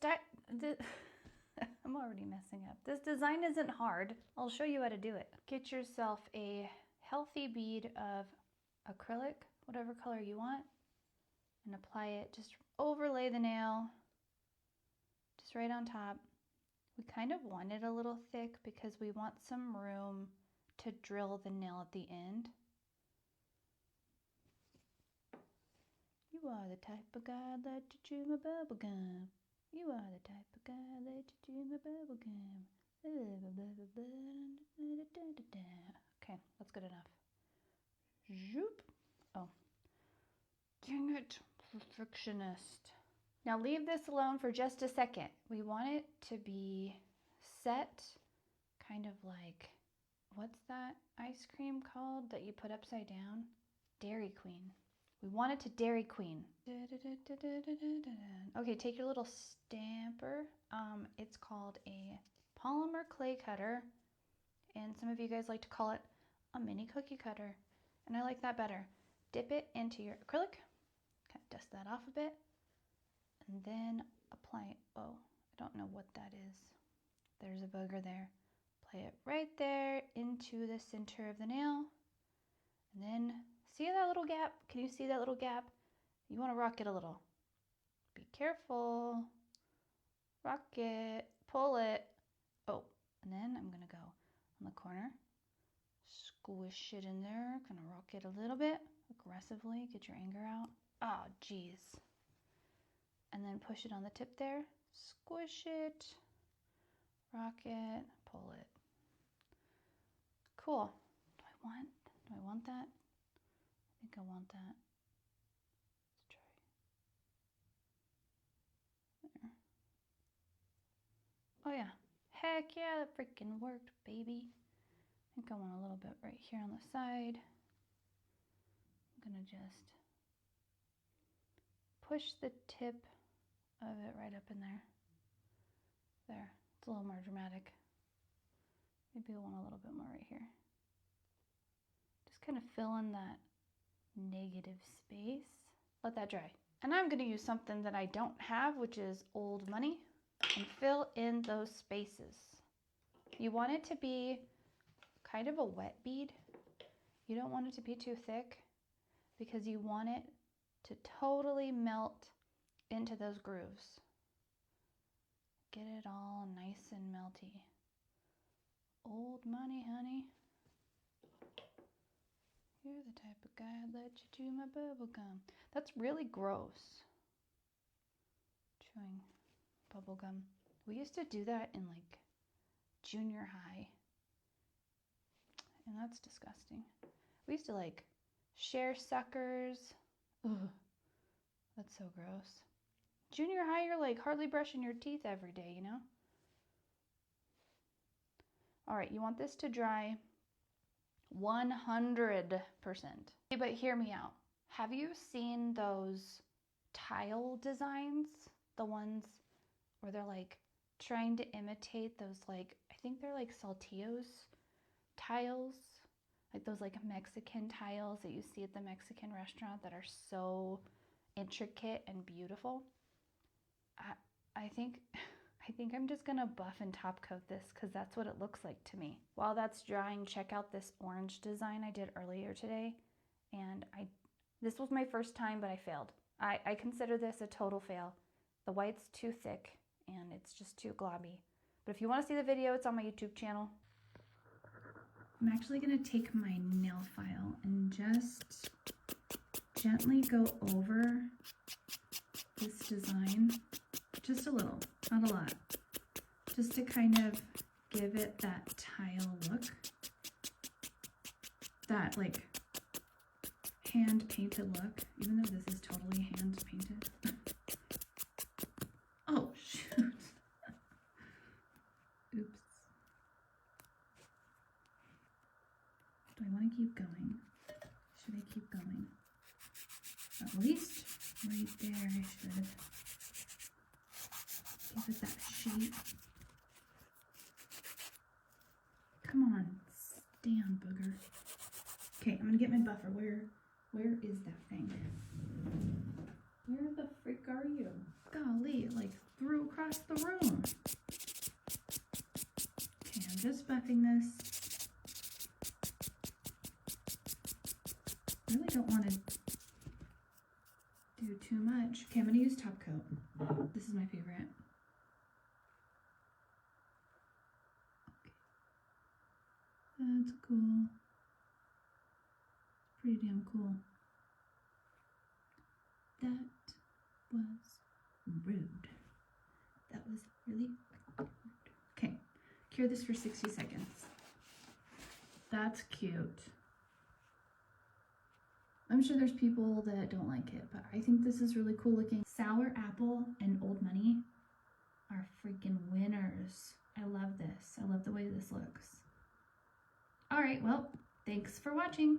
I'm already messing up. This design isn't hard. I'll show you how to do it. Get yourself a healthy bead of acrylic, whatever color you want, and apply it. Just overlay the nail, just right on top. We kind of want it a little thick because we want some room to drill the nail at the end. You are the type of guy that you chew my bubble gum. You are the type of guy that you chew my bubble gum. Okay, that's good enough. Zoop. Oh, dang it, perfectionist. Now leave this alone for just a second. We want it to be set, kind of like, what's that ice cream called that you put upside down? Dairy Queen. We want it to Dairy Queen. Okay, take your little stamper. It's called a polymer clay cutter, and some of you guys like to call it a mini cookie cutter, and I like that better. Dip it into your acrylic, kind of dust that off a bit, and then apply, oh, I don't know what that is. There's a booger there. Apply it right there into the center of the nail, and then see that little gap? Can you see that little gap? You want to rock it a little. Be careful. Rock it, pull it. Oh, and then I'm gonna go on the corner, squish it in there, kind of rock it a little bit, aggressively, get your anger out. Oh, geez. And then push it on the tip there, squish it, rock it, pull it. Cool. Do I want that? I think I want that. Let's try. There. Oh yeah. Heck yeah, that freaking worked, baby. I think I want a little bit right here on the side. I'm gonna just push the tip of it right up in there. There, it's a little more dramatic. Maybe I want a little bit more right here. Just kind of fill in that negative space. Let that dry. And I'm gonna use something that I don't have, which is old money, and fill in those spaces. You want it to be kind of a wet bead. You don't want it to be too thick because you want it to totally melt into those grooves. Get it all nice and melty. Old money, honey. You're the type of guy I'd let you chew my bubble gum. That's really gross. Chewing bubble gum. We used to do that in like junior high. And that's disgusting. We used to like share suckers. Ugh, that's so gross. Junior high, you're like hardly brushing your teeth every day, you know? All right, you want this to dry 100%. Okay, but hear me out. Have you seen those tile designs? The ones where they're like trying to imitate those, like, I think they're like saltillos tiles, like those like Mexican tiles that you see at the Mexican restaurant that are so intricate and beautiful. I think I'm just gonna buff and top coat this because that's what it looks like to me. While that's drying, check out this orange design I did earlier today. And this was my first time, but I failed. I consider this a total fail. The white's too thick and it's just too globby. But if you want to see the video, it's on my YouTube channel. I'm actually gonna take my nail file and just gently go over this design. Just a little, not a lot. Just to kind of give it that tile look. That like hand painted look, even though this is totally hand painted. Oh shoot. Oops. Do I want to keep going? Should I keep going? At least right there I should. Give it that shape. Come on, stand, booger. Okay, I'm gonna get my buffer. Where is that thing? Where the frick are you? Golly, it like threw across the room. Okay, I'm just buffing this. Really don't want to do too much. Okay, I'm going to use top coat. This is my favorite. Okay. That's cool. Pretty damn cool. That was rude. That was really rude. Okay, cure this for 60 seconds. That's cute. I'm sure there's people that don't like it, but I think this is really cool looking. Sour Apple and Old Money are freaking winners. I love this. I love the way this looks. All right, well, thanks for watching.